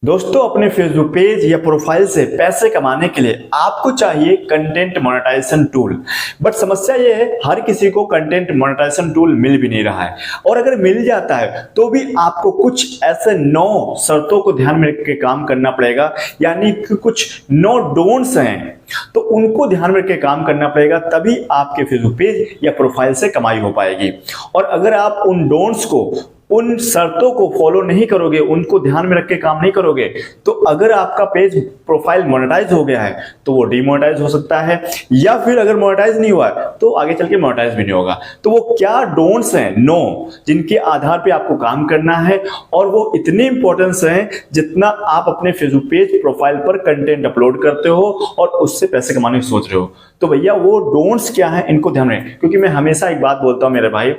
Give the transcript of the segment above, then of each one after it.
दोस्तों, अपने Facebook page या प्रोफाइल से पैसे कमाने के लिए आपको चाहिए कंटेंट मोनेटाइजेशन टूल। बट समस्या ये है, हर किसी को कंटेंट मोनेटाइजेशन टूल मिल भी नहीं रहा है, और अगर मिल जाता है तो भी आपको कुछ ऐसे 9 शर्तों को ध्यान में रख के काम करना पड़ेगा। यानी कि कुछ 9 डोंट्स हैं, तो उनको ध्यान में रख के काम करना पड़ेगा, तभी आपके फेसबुक पेज या प्रोफाइल से कमाई हो पाएगी। और अगर आप उन डोंट्स को, उन शर्तों को फॉलो नहीं करोगे, उनको ध्यान में रख के काम नहीं करोगे, तो अगर आपका पेज प्रोफाइल मोनेटाइज हो गया है तो वो डीमोनेटाइज हो सकता है, या फिर अगर मोनेटाइज नहीं हुआ है तो आगे चल के मोनेटाइज भी नहीं होगा। तो वो क्या डोंट्स हैं 9 जिनके आधार पे आपको काम करना है, और वो इतने इंपॉर्टेंस हैं जितना आप अपने फेसबुक पेज प्रोफाइल पर कंटेंट अपलोड करते हो और उससे पैसे कमाने की सोच रहे हो। तो भैया वो डोंट्स क्या है, इनको ध्यान रखें, क्योंकि मैं हमेशा एक बात बोलता हूं मेरे भाई,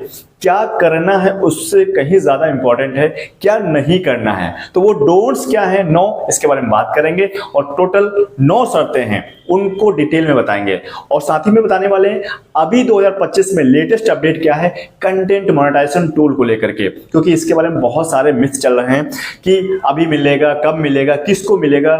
क्या करना है उससे कहीं ज्यादा इंपॉर्टेंट है क्या नहीं करना है। तो वो डोंट्स क्या है 9, इसके बारे में बात करेंगे, और टोटल 9 शर्तें हैं, उनको डिटेल में बताएंगे। और साथ ही में बताने वाले हैं अभी 2025 में लेटेस्ट अपडेट क्या है कंटेंट मोनेटाइजेशन टूल को लेकर के, क्योंकि इसके बारे में बहुत सारे मिथ चल रहे हैं कि अभी मिलेगा, कब मिलेगा, किसको मिलेगा,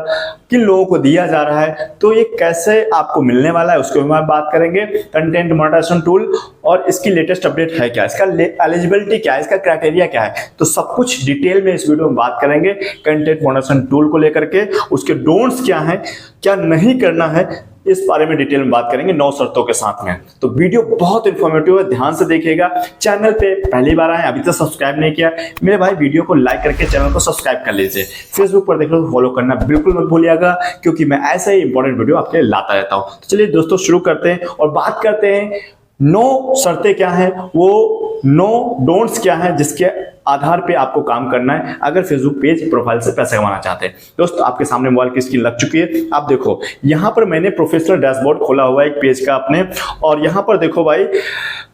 किन लोगों को दिया जा रहा है, तो ये कैसे आपको मिलने वाला है उसके बारे में बात करेंगे। कंटेंट मोनेटाइजेशन टूल और इसकी लेटेस्ट अपडेट है क्या, इसका एलिजिबिलिटी क्या है, इसका क्राइटेरिया क्या है, तो सब कुछ डिटेल में इस वीडियो में बात करेंगे कंटेंट मोनेटाइजेशन टूल को लेकर के। उसके डोंट्स क्या है, क्या नहीं करना है, इस बारे में डिटेल में बात करेंगे 9 शर्तों के साथ में। तो वीडियो बहुत इंफॉर्मेटिव है, ध्यान से देखिएगा। चैनल पे पहली बार आए, अभी तक सब्सक्राइब नहीं किया मेरे भाई, वीडियो को लाइक करके चैनल को सब्सक्राइब कर लीजिए। फेसबुक पर देख लो तो फॉलो करना बिल्कुल मत भूलिएगा, क्योंकि मैं ऐसे ही इंपॉर्टेंट वीडियो आपके लिए लाता रहता हूं। तो चलिए दोस्तों शुरू करते हैं और बात करते हैं 9 शर्तें क्या हैं, वो 9 डोंट्स क्या हैं जिसके आधार पे आपको काम करना है अगर फेसबुक पेज प्रोफाइल से पैसे कमाना चाहते हैं। दोस्तों, आपके सामने मोबाइल की स्क्रीन लग चुकी है, आप देखो यहां पर मैंने प्रोफेशनल डैशबोर्ड खोला हुआ है एक पेज का अपने, और यहां पर देखो भाई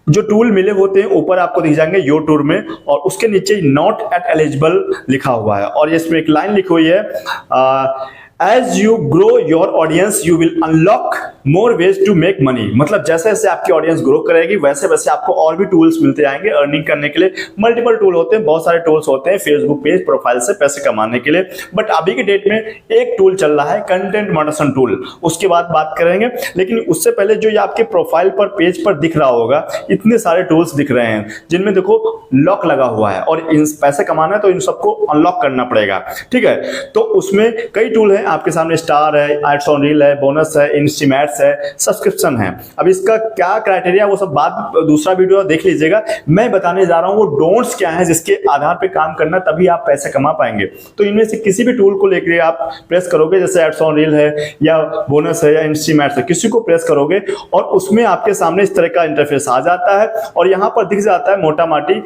जो टूल मिले होते हैं ऊपर आपको दिख जाएंगे योर टूर में, और उसके नीचे नॉट एट एलिजिबल लिखा हुआ है, और इसमें एक लाइन लिखी हुई है As you grow your audience, you will unlock more ways to make money। मतलब जैसे जैसे आपकी ऑडियंस ग्रो करेगी वैसे वैसे आपको और भी टूल्स मिलते जाएंगे अर्निंग करने के लिए। मल्टीपल टूल होते हैं, बहुत सारे टूल्स होते हैं फेसबुक पेज प्रोफाइल से पैसे कमाने के लिए, बट अभी के डेट में एक टूल चल रहा है कंटेंट मोनेटाइजेशन टूल, उसके बाद बात करेंगे। लेकिन उससे पहले जो ये आपके प्रोफाइल पर पेज पर दिख रहा होगा, इतने सारे टूल्स दिख रहे हैं जिनमें देखो लॉक लगा हुआ है, और इन पैसे कमाना है तो इन सबको अनलॉक करना पड़ेगा, ठीक है। तो उसमें कई टूल है आपके सामने, स्टार है, एड्स ऑन रील है, बोनस है, इंस्टीमेट्स है, सब्सक्रिप्शन है। अब इसका क्या क्राइटेरिया वो सब बात दूसरा वीडियो देख लीजिएगा। मैं बताने जा रहा हूं वो डोंट्स क्या है जिसके आधार पे काम करना, तभी आप पैसे कमा पाएंगे। तो इनमें से किसी भी टूल को लेकर आप प्रेस करोगे, जैसे एड्स ऑन रील है या बोनस है या इंस्टीमेट्स है, किसी को प्रेस करोगे और उसमें आपके सामने इस तरह का इंटरफेस आ जाता है, और यहां पर दिख जाता है मोटा माटी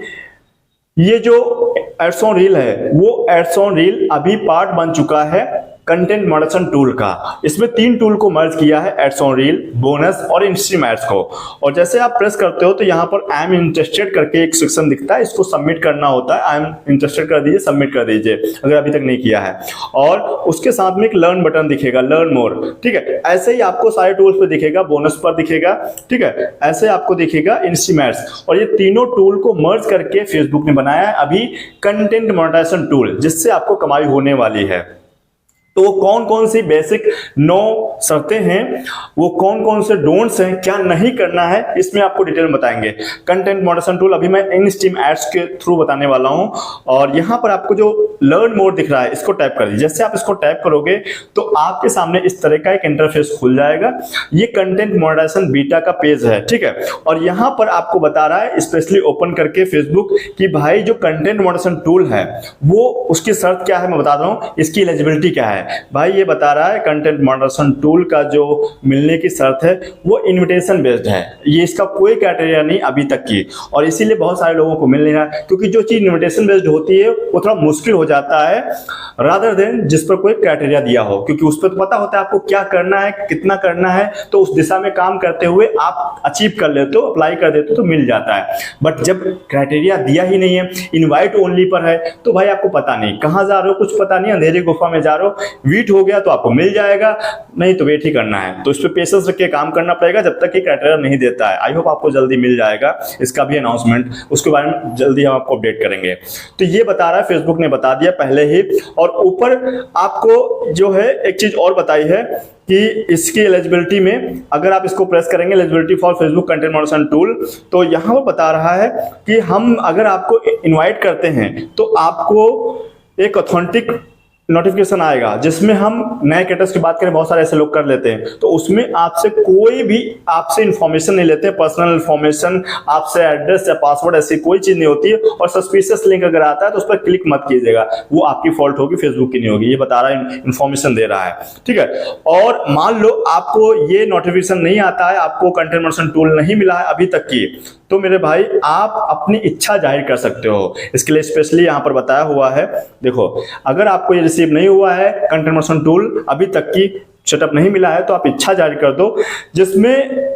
ये जो एड्स ऑन रील है, वो एड्स ऑन रील अभी पार्ट बन चुका है कंटेंट मोनेटाइजेशन टूल का। इसमें 3 टूल को मर्ज किया है, एड्स ऑन रील, बोनस और इंस्टीमेट्स को। और जैसे आप प्रेस करते हो तो यहाँ पर आई एम इंटरेस्टेड करके एक सेक्शन दिखता है, इसको सबमिट करना होता है। आई एम इंटरेस्टेड कर दीजिए, सबमिट कर दीजिए अगर अभी तक नहीं किया है। और उसके साथ में एक लर्न बटन दिखेगा, लर्न मोर, ठीक है। ऐसे ही आपको सारे टूल्स पर दिखेगा, बोनस पर दिखेगा, ठीक है, ऐसे आपको दिखेगा इंस्टीमेट्स। और ये तीनों टूल को मर्ज करके फेसबुक ने बनाया है अभी कंटेंट मोनेटाइजेशन टूल, जिससे आपको कमाई होने वाली है। तो वो कौन कौन सी बेसिक 9 शर्तें हैं, वो कौन कौन से डोंट्स हैं, क्या नहीं करना है, इसमें आपको डिटेल में बताएंगे। कंटेंट मोनेटाइजेशन टूल अभी मैं इंस्टीम एड्स के थ्रू बताने वाला हूं, और यहां पर आपको जो लर्न मोर दिख रहा है इसको टैप कर दीजिए। जैसे आप इसको टैप करोगे तो आपके सामने इस तरह का एक इंटरफेस खुल जाएगा। ये कंटेंट मोनेटाइजेशन बीटा का पेज है, ठीक है। और यहां पर आपको बता रहा है स्पेशली ओपन करके फेसबुक कि भाई जो कंटेंट मोनेटाइजेशन टूल है वो उसकी शर्त क्या है, मैं बता रहा हूं, इसकी एलिजिबिलिटी क्या है। भाई ये बता रहा है कंटेंट मोनेटाइजेशन टूल का जो मिलने की शर्त है वो इनविटेशन बेस्ड है, ये इसका कोई क्राइटेरिया नहीं अभी तक की, और इसीलिए बहुत सारे लोगों को मिल नहीं रहा, क्योंकि जो चीज इनविटेशन बेस्ड होती है वो थोड़ा मुश्किल हो जाता है रादर देन जिस पर कोई क्राइटेरिया दिया हो, क्योंकि उस पर तो पता होता है आपको क्या करना है, कितना करना है, तो उस दिशा में काम करते हुए आप अचीव कर लेते हो, अप्लाई कर देते हो तो मिल जाता है। बट जब क्राइटेरिया दिया ही नहीं है, इनवाइट ओनली पर है, तो भाई आपको पता नहीं कहां जा रहे हो, कुछ पता नहीं, अंधेरे गुफा में जा रहे हो, वीट हो गया तो आपको मिल जाएगा, नहीं तो वेट ही करना है। तो इस पर पेशेंस रख के काम करना पड़ेगा जब तक कि क्राइटेरिया नहीं देता है। आई होप आपको जल्दी मिल जाएगा इसका भी अनाउंसमेंट, उसके बारे में जल्दी हम आपको अपडेट करेंगे। तो ये बता रहा है, फेसबुक ने बता दिया पहले ही। और ऊपर आपको जो है एक चीज और बताई है कि इसकी एलिजिबिलिटी में अगर आप इसको प्रेस करेंगे, eligibility for Facebook content moderation tool, तो यहां पर बता रहा है कि हम अगर आपको इनवाइट करते हैं तो आपको एक ऑथेंटिक नोटिफिकेशन आएगा जिसमें हम नए क्रिएटर्स की बात करें, बहुत सारे ऐसे लोग कर लेते हैं, तो उसमें आपसे कोई भी आपसे इंफॉर्मेशन नहीं लेते, पर्सनल इंफॉर्मेशन, आपसे एड्रेस या पासवर्ड ऐसी कोई चीज नहीं होती है। और सस्पिशियस लिंक अगर आता है तो उस पर क्लिक मत कीजिएगा, वो आपकी फॉल्ट होगी, फेसबुक की नहीं होगी। ये बता रहा है, इंफॉर्मेशन दे रहा है, ठीक है। और मान लो आपको ये नोटिफिकेशन नहीं आता है, आपको कंटेंट मॉडरेशन टूल नहीं मिला है अभी तक की, तो मेरे भाई आप अपनी इच्छा जाहिर कर सकते हो। इसके लिए स्पेशली यहां पर बताया हुआ है, देखो अगर आपको ये रिसीव नहीं हुआ है कंटेंट मॉडरेशन टूल अभी तक की सेटअप नहीं मिला है, तो आप इच्छा जारी कर दो, जिसमें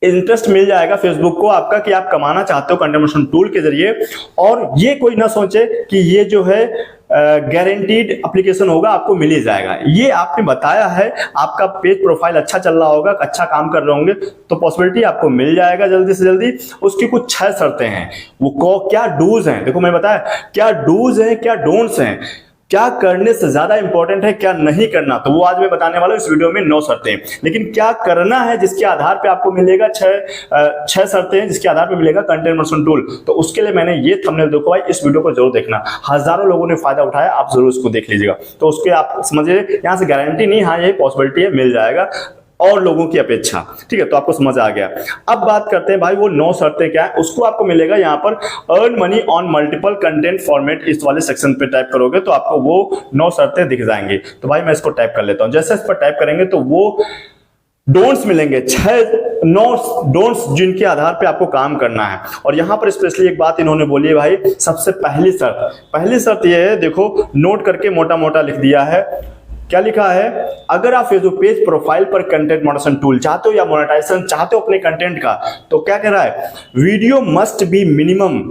इंटरेस्ट मिल जाएगा फेसबुक को आपका कि आप कमाना चाहते हो कंटेंट मॉडरेशन टूल के जरिए। और ये कोई ना सोचे कि ये जो है गारंटीड एप्लीकेशन होगा, आपको मिल ही जाएगा। ये आपने बताया है, आपका पेज प्रोफाइल अच्छा चल रहा होगा, अच्छा काम कर रहे होंगे, तो पॉसिबिलिटी आपको मिल जाएगा जल्दी से जल्दी। उसकी कुछ 6 शर्तें हैं, वो क्या डूज हैं, देखो मैं बताया क्या डूज हैं क्या डोंट्स हैं, क्या करने से ज्यादा इंपॉर्टेंट है क्या नहीं करना, तो वो आज मैं बताने वाला हूं इस वीडियो में 9 शर्तें। लेकिन क्या करना है जिसके आधार पे आपको मिलेगा 6 शर्तें हैं जिसके आधार पे मिलेगा कंटेंट मॉडरेशन टूल, तो उसके लिए मैंने ये थंबनेल देखो भाई, इस वीडियो को जरूर देखना, हजारों लोगों ने फायदा उठाया, आप जरूर इसको देख लीजिएगा। तो उसके आप समझिए यहां से गारंटी नहीं, हाँ ये पॉसिबिलिटी है, मिल जाएगा और लोगों की अपेक्षा, ठीक है। तो आपको समझ आ गया। अब बात करते हैं भाई वो 9 शर्तें क्या है, उसको आपको मिलेगा यहाँ पर earn money on multiple content format, इस वाले सेक्शन पे टाइप करोगे तो आपको वो 9 शर्तें दिख जाएंगी। तो भाई मैं इसको टाइप कर लेता हूं, जैसे इस पर टाइप करेंगे तो वो डोंट्स मिलेंगे, 9 डोंट्स जिनके आधार पे आपको काम करना है। और यहां पर स्पेशली एक बात इन्होंने बोली है भाई, सबसे पहली शर्त ये है, देखो नोट करके मोटा मोटा लिख दिया है, क्या लिखा है, अगर आप फेसबुक पेज प्रोफाइल पर कंटेंट मॉडरेशन टूल चाहते हो या मोनेटाइजेशन चाहते हो अपने कंटेंट का, तो क्या कह रहा है, video must be minimum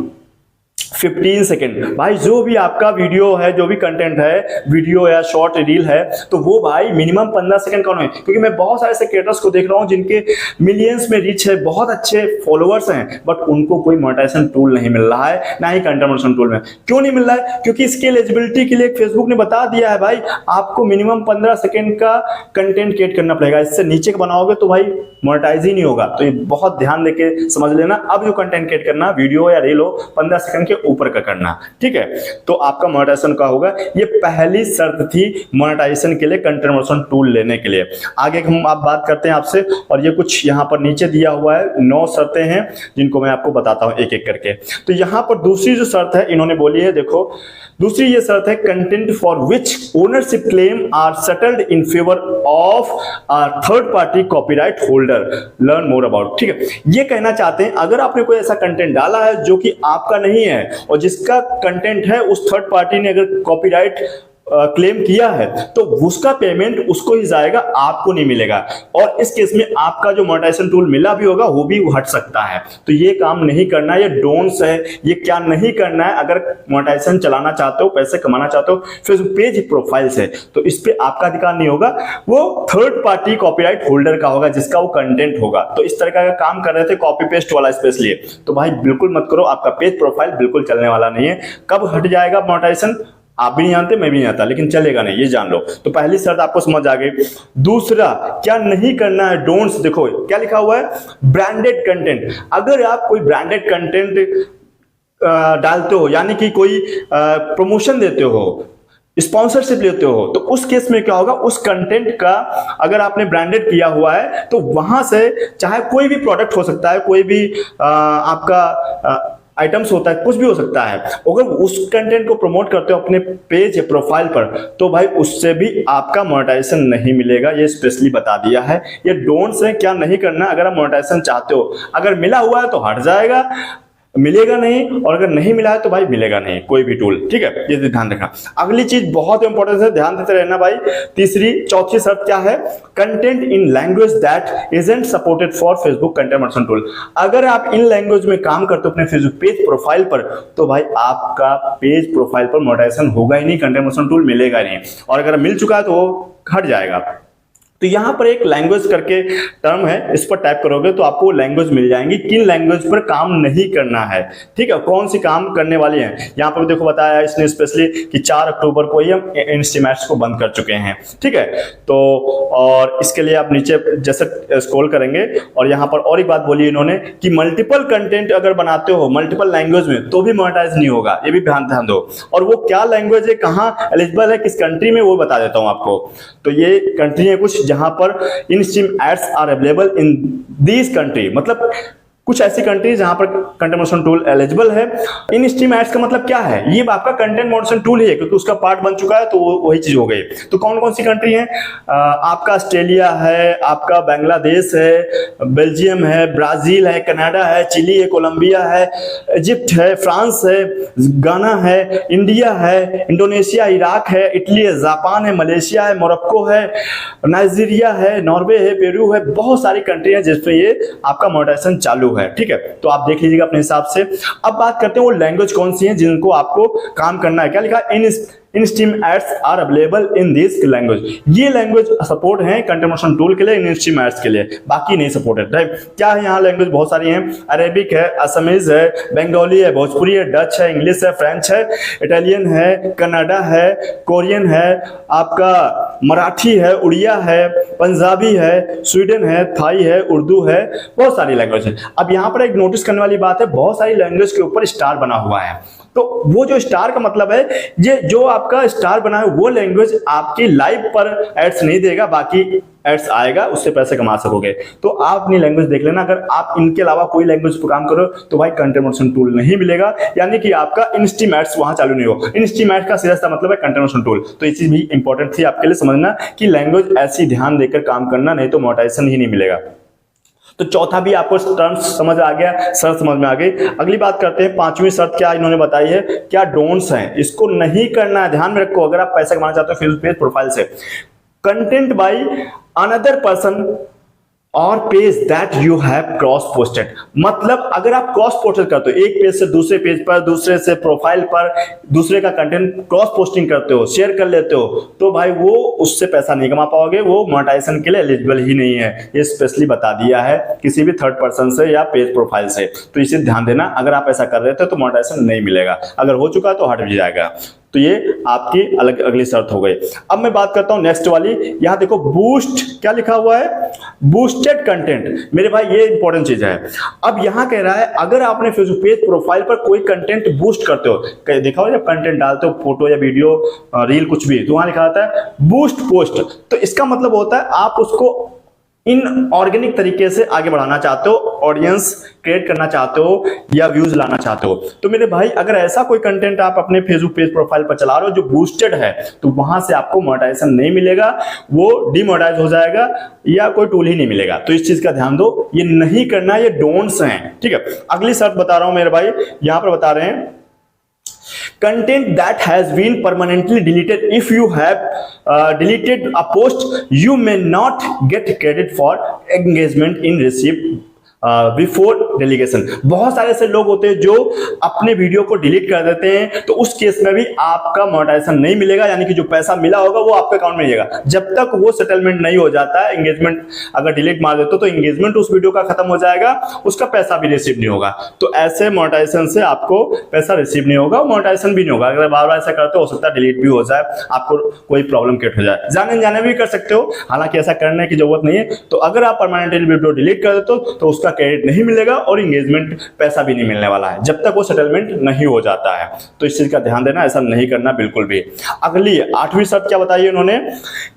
15 second. भाई जो भी आपका वीडियो है, जो भी कंटेंट है, वीडियो या शॉर्ट रील है, तो वो भाई मिनिमम 15 सेकंड का होना है। क्योंकि मैं बहुत सारे ऐसे क्रिएटर्स को देख रहा हूं जिनके मिलियंस में रीच है, बहुत अच्छे फॉलोअर्स हैं, बट उनको कोई मोनेटाइजेशन टूल नहीं मिल रहा है, ना ही कंटेंट मॉडरेशन टूल में। क्यों नहीं मिल रहा है, क्योंकि इसके एलिजिबिलिटी के लिए फेसबुक ने बता दिया है भाई, आपको मिनिमम 15 सेकंड का कंटेंट क्रिएट करना पड़ेगा, इससे नीचे का बनाओगे तो भाई मोनेटाइज ही नहीं होगा। तो ये बहुत ध्यान देके समझ लेना, अब जो कंटेंट क्रिएट करना, वीडियो या रील हो, 15 सेकंड के ऊपर का करना, ठीक है, तो आपका मोनेटाइजेशन का होगा। ये पहली शर्त थी मोनेटाइजेशन के लिए, कंटेंट मॉडरेशन टूल लेने के लिए। आगे हम आप बात करते हैं आपसे, और ये कुछ यहां पर नीचे दिया हुआ है, 9 शर्तें हैं जिनको मैं आपको बताता हूं एक एक करके। तो यहां पर दूसरी जो शर्त है इन्होंने बोली है, देखो दूसरी ये शर्त है, content for which ownership claims are settled in favour of third party copyright holder, learn more about, ठीक है। ये कहना चाहते हैं अगर आपने कोई ऐसा कंटेंट डाला है जो कि आपका नहीं है और जिसका कंटेंट है उस थर्ड पार्टी ने अगर कॉपीराइट क्लेम किया है, तो उसका पेमेंट उसको ही जाएगा, आपको नहीं मिलेगा। और इस केस में आपका जो मोनेटाइजेशन टूल मिला भी होगा वो भी हट सकता है। तो ये काम नहीं करना, ये डोंट्स है, ये क्या नहीं करना है। अगर मोनेटाइजेशन चलाना चाहते हो, पैसे कमाना चाहते हो फेसबुक पेज प्रोफाइल से, तो इस पे आपका अधिकार नहीं होगा, वो थर्ड पार्टी कॉपीराइट होल्डर का होगा जिसका वो कंटेंट होगा। तो इस तरह का काम कर रहे थे कॉपी पेस्ट वाला स्पेशली, तो भाई बिल्कुल मत करो, आपका पेज प्रोफाइल बिल्कुल चलने वाला नहीं है। कब हट जाएगा मोनेटाइजेशन आप भी नहीं जानते, मैं भी नहीं आता, लेकिन चलेगा नहीं, ये जान लो। तो पहली शर्त आपको समझ आ गई। दूसरा क्या नहीं करना है, डोंट्स, देखो क्या लिखा हुआ है, ब्रांडेड कंटेंट। अगर आप कोई ब्रांडेड कंटेंट डालते हो, यानी कि कोई प्रमोशन देते हो, स्पॉन्सरशिप लेते हो, तो उस केस में क्या होगा, उस कंटेंट का अगर आपने ब्रांडेड किया हुआ है तो वहां से चाहे कोई भी प्रोडक्ट हो सकता है, कोई भी आपका आइटम्स होता है, कुछ भी हो सकता है, अगर उस कंटेंट को प्रमोट करते हो अपने पेज या प्रोफाइल पर, तो भाई उससे भी आपका मोनेटाइजेशन नहीं मिलेगा। ये स्पेशली बता दिया है। ये डोंट्स है, क्या नहीं करना। अगर आप मोनेटाइजेशन चाहते हो, अगर मिला हुआ है तो हट जाएगा, मिलेगा नहीं, और अगर नहीं मिला है तो भाई मिलेगा नहीं कोई भी टूल, ठीक है, ये ध्यान रखना। अगली चीज बहुत इंपॉर्टेंट है, ध्यान देते रहना भाई। चौथी शर्त क्या है? Content in language that isn't supported for Facebook content moderation tool. अगर आप इन लैंग्वेज में काम करते हो अपने फेसबुक पेज प्रोफाइल पर, तो भाई आपका पेज प्रोफाइल पर मोनेटाइजेशन होगा ही नहीं, कंटेंट मॉडरेशन टूल मिलेगा नहीं, और अगर मिल चुका है तो वो हट जाएगा। तो यहां पर एक लैंग्वेज करके टर्म है, इस पर टाइप करोगे तो आपको लैंग्वेज मिल जाएंगी, किन लैंग्वेज पर काम नहीं करना है, ठीक है, कौन सी काम करने वाली है। यहां पर देखो बताया इसने स्पेशली कि 4 अक्टूबर को ही हम इंस्टीमैट्स को बंद कर चुके हैं, ठीक है। तो और इसके लिए आप नीचे जैसे स्क्रॉल करेंगे, और यहां पर और एक बात बोली इन्होंने कि मल्टीपल कंटेंट अगर बनाते हो मल्टीपल लैंग्वेज में तो भी मोनेटाइज नहीं होगा, ये भी ध्यान दो। और वो क्या लैंग्वेज है, कहां एलिजिबल है, किस कंट्री में, वो बता देता हूं आपको। तो ये कंट्री है कुछ जहां पर in stream ads are available in these country, मतलब कुछ ऐसी कंट्रीज जहां पर कंटेंट मॉडरेशन टूल एलिजिबल है। इन स्ट्रीम एड्स का मतलब क्या है, ये आपका कंटेंट मॉडरेशन टूल ही है, क्योंकि उसका पार्ट बन चुका है, तो वही चीज हो गई। तो कौन कौन सी कंट्री है? आपका ऑस्ट्रेलिया है, आपका बांग्लादेश है, बेल्जियम है, ब्राजील है, कनाडा है, चिली है, कोलंबिया है, इजिप्ट है, फ्रांस है, गाना है, इंडिया है, इंडोनेशिया, इराक है, इटली है, जापान है, मलेशिया है, मोरक्को है, नाइजीरिया है, नॉर्वे है, पेरू है, बहुत सारी कंट्री है जिसमें ये आपका मोनेटाइजेशन चालू है, ठीक है। तो आप देख लीजिएगा अपने हिसाब से। अब बात करते हैं वो लैंग्वेज कौन सी है जिनको आपको काम करना है। क्या लिखा? In stream ads are available in this language. ये लैंग्वेज सपोर्ट है कंटेंट मॉडरेशन टूल के लिए, इन स्ट्रीम एड्स के लिए, बाकी नहीं सपोर्टेड, राइट। क्या है यहाँ लैंग्वेज? बहुत सारी हैं, अरेबिक है, असमीज है, बंगाली है, भोजपुरी है, डच है, इंग्लिश है, फ्रेंच है, इटालियन है, कनाडा है, कोरियन है, आपका मराठी है, उड़िया है, पंजाबी है, स्वीडन है, थाई है, उर्दू है, बहुत सारी लैंग्वेज है। अब यहाँ पर एक नोटिस करने वाली बात है, बहुत सारी लैंग्वेज के ऊपर स्टार बना हुआ है। तो वो जो स्टार का मतलब है, ये जो आपका स्टार बना है वो लैंग्वेज आपकी लाइव पर एड्स नहीं देगा, बाकी एड्स आएगा, उससे पैसे कमा सकोगे। तो आप अपनी लैंग्वेज देख लेना, अगर आप इनके अलावा कोई लैंग्वेज पर काम करो तो भाई कंटेंट मॉडरेशन टूल नहीं मिलेगा, यानी कि आपका इंस्टीम एड्स वहां चालू नहीं हो। इंस्टीम एड्स का सीधा सा मतलब है कंटेंट मॉडरेशन टूल। तो ये चीज भी इंपॉर्टेंट थी आपके लिए समझना कि लैंग्वेज ऐसी ध्यान देकर काम करना, नहीं तो मोनेटाइजेशन ही नहीं मिलेगा। तो चौथा भी आपको टर्म्स समझ आ गया, शर्त समझ में आ गई। अगली बात करते हैं, 5वीं शर्त क्या इन्होंने बताई है, क्या डोंट्स हैं, इसको नहीं करना है, ध्यान में रखो। अगर आप पैसा कमाना चाहते हो फेसबुक पेज प्रोफाइल से, कंटेंट बाय अनदर पर्सन और page that you have cross posted, मतलब अगर आप क्रॉस पोस्टेड करते हो, एक पेज से दूसरे पेज पर, दूसरे से प्रोफाइल पर दूसरे का कंटेंट क्रॉस पोस्टिंग करते हो, शेयर कर लेते हो, तो भाई वो उससे पैसा नहीं कमा पाओगे, वो मोनेटाइजेशन के लिए एलिजिबल ही नहीं है। ये स्पेशली बता दिया है किसी भी थर्ड पर्सन से या पेज प्रोफाइल से, तो इसे ध्यान देना। अगर आप ऐसा कर रहे थे तो मोनेटाइजेशन नहीं मिलेगा, अगर हो चुका तो हट भी जाएगा। तो ये आपकी अलग अगली शर्त हो गई। अब मैं बात करता हूं नेक्स्ट वाली, यहां देखो बूस्ट क्या लिखा हुआ है, बूस्टेड कंटेंट। मेरे भाई ये इंपॉर्टेंट चीज है। अब यहां कह रहा है अगर आपने फेसबुक पेज प्रोफाइल पर कोई कंटेंट बूस्ट करते हो, देखा हो जब कंटेंट डालते हो फोटो या वीडियो रील कुछ भी, तो वहां लिखा होता है बूस्ट पोस्ट। तो इसका मतलब होता है आप उसको इन ऑर्गेनिक तरीके से आगे बढ़ाना चाहते हो, ऑडियंस क्रिएट करना चाहते हो या व्यूज लाना चाहते हो। तो मेरे भाई अगर ऐसा कोई कंटेंट आप अपने फेसबुक पेज प्रोफाइल पर चला रहे हो जो बूस्टेड है, तो वहां से आपको मोनेटाइजेशन नहीं मिलेगा, वो डीमोनेटाइज हो जाएगा या कोई टूल ही नहीं मिलेगा। तो इस चीज का ध्यान दो, ये नहीं करना, ये डोंट्स हैं, ठीक है। अगली शर्त बता रहा हूं मेरे भाई, यहां पर बता रहे हैं content that has been permanently deleted. If you have deleted a post, you may not get credit for engagement in received before delegation. बहुत सारे ऐसे लोग होते हैं जो अपने वीडियो को डिलीट कर देते हैं, तो उस केस में भी आपका मोनेटाइजेशन नहीं मिलेगा, यानी कि जो पैसा मिला होगा वो आपके अकाउंट में मिलेगा जब तक वो सेटलमेंट नहीं हो जाता है। एंगेजमेंट अगर डिलीट मार देते तो एंगेजमेंट उस वीडियो का खत्म हो जाएगा, उसका पैसा भी रिसीव नहीं होगा। तो ऐसे मोनेटाइजेशन से आपको पैसा रिसीव नहीं होगा, मोनेटाइजेशन भी नहीं होगा। अगर बार बार ऐसा करते हो सकता है डिलीट भी हो जाए, आपको कोई प्रॉब्लम क्रिएट हो जाए। जाने जाने भी कर सकते हो, हालांकि ऐसा करने की जरूरत नहीं है। तो अगर आप परमानेंटली वीडियो डिलीट कर देते हो तो उसका क्रेडिट नहीं मिलेगा और एंगेजमेंट पैसा भी नहीं मिलने वाला है जब तक वो सेटलमेंट नहीं हो जाता है। तो इस चीज का ध्यान देना, ऐसा नहीं करना बिल्कुल भी। अगली 8वीं शर्त क्या बताइए उन्होंने,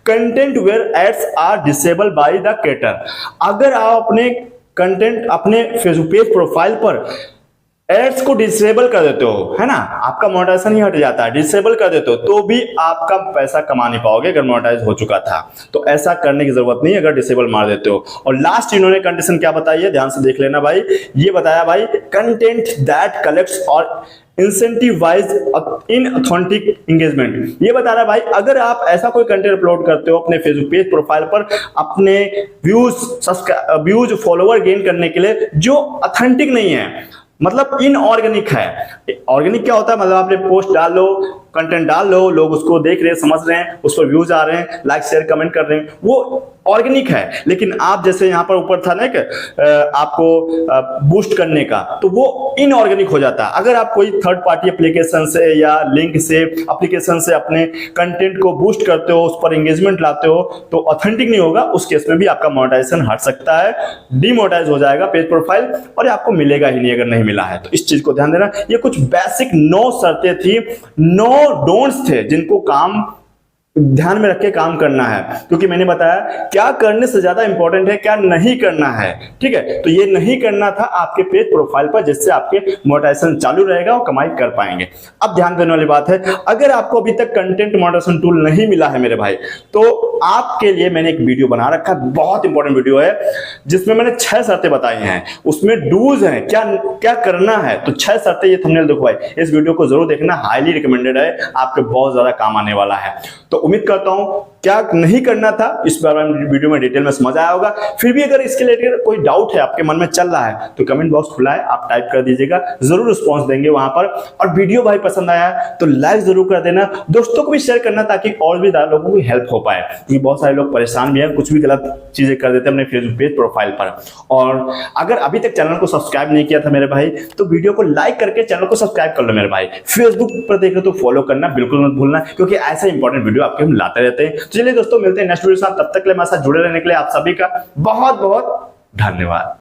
content where ads are disable by the creator. अगर आप अपने कंटेंट अपने फेसबुक पेज प्रोफाइल पर एड्स को डिसेबल कर देते हो, है ना, आपका मोनेटाइजेशन ही हट जाता है, डिसेबल कर देते हो तो भी आपका पैसा कमा नहीं पाओगे अगर मोनेटाइज हो चुका था। तो ऐसा करने की जरूरत नहीं अगर डिसेबल मार देते हो। और लास्ट इन्होंने कंडीशन क्या बताई है, ध्यान से देख लेना भाई। ये बताया भाई, कंटेंट दैट कलेक्ट्स और इंसेंटिवाइज इन ऑथेंटिक एंगेजमेंट। ये बता रहा है भाई, अगर आप ऐसा कोई कंटेंट अपलोड करते हो अपने फेसबुक पेज प्रोफाइल पर अपने व्यूज फॉलोवर गेन करने के लिए जो ऑथेंटिक नहीं है, मतलब इनऑर्गेनिक है। ऑर्गेनिक क्या होता है, मतलब आपने पोस्ट डाल लो, कंटेंट डाल लो, लोग उसको देख रहे हैं, समझ रहे हैं, उस पर व्यूज आ रहे हैं, लाइक शेयर कमेंट कर रहे हैं, वो ऑर्गेनिक है। लेकिन आप जैसे यहाँ पर ऊपर था ना कि आपको बूस्ट करने का, तो वो इनऑर्गेनिक हो जाता है। अगर आप कोई थर्ड पार्टी एप्लीकेशन से या लिंक से एप्लीकेशन से अपने कंटेंट को बूस्ट करते हो, उस पर एंगेजमेंट लाते हो, तो ऑथेंटिक नहीं होगा, उस केस में भी आपका मोनेटाइजेशन हट सकता है, डीमोनेटाइज हो जाएगा पेज प्रोफाइल और आपको मिलेगा ही नहीं अगर नहीं मिला है। तो इस चीज को ध्यान देना। ये कुछ बेसिक 9 शर्तें थी, 9 डोंट्स थे जिनको काम ध्यान में रख के काम करना है, क्योंकि मैंने बताया क्या करने से ज्यादा इंपॉर्टेंट है क्या नहीं करना है। ठीक है, तो ये नहीं करना था आपके पेज प्रोफाइल पर, जिससे आपके मोनेटाइजेशन चालू रहेगा और कमाई कर पाएंगे। अब ध्यान देने वाली बात है, अगर आपको अभी तक कंटेंट मोनेटाइजेशन टूल नहीं मिला है मेरे भाई, तो आपके लिए मैंने एक वीडियो बना रखा है, बहुत इंपॉर्टेंट वीडियो है, जिसमें मैंने 6 शर्तें बताई हैं, उसमें डूज हैं, क्या क्या करना है। तो 6 शर्तें ये थंबनेल देखो भाई, इस वीडियो को जरूर देखना, हाईली रिकमेंडेड है, आपके बहुत ज्यादा काम आने वाला है। तो उम्मीद करता हूं क्या नहीं करना था इस बारे में वीडियो में डिटेल में समझ आया होगा। फिर भी अगर इसके रिलेटेड कोई डाउट है आपके मन में चल रहा है तो कमेंट बॉक्स खुला है, आप टाइप कर दीजिएगा, जरूर रिस्पॉन्स देंगे वहां पर। और वीडियो भाई पसंद आया तो लाइक जरूर कर देना, दोस्तों को भी शेयर करना ताकि और भी ज्यादा लोगों को हेल्प हो पाए, क्योंकि बहुत सारे लोग परेशान भी हैं, कुछ भी गलत चीजें कर देते हैं अपने फेसबुक पेज प्रोफाइल पर। और अगर अभी तक चैनल को सब्सक्राइब नहीं किया था मेरे भाई, तो वीडियो को लाइक करके चैनल को सब्सक्राइब कर लो मेरे भाई। फेसबुक पर देख रहे तो फॉलो करना बिल्कुल मत भूलना, क्योंकि ऐसे इंपॉर्टेंट वीडियो आपके हम लाते रहते हैं। चलिए दोस्तों, मिलते हैं नेक्स्ट वीडियो के साथ, तब तक के लिए हमारे साथ जुड़े रहने के लिए आप सभी का बहुत बहुत धन्यवाद।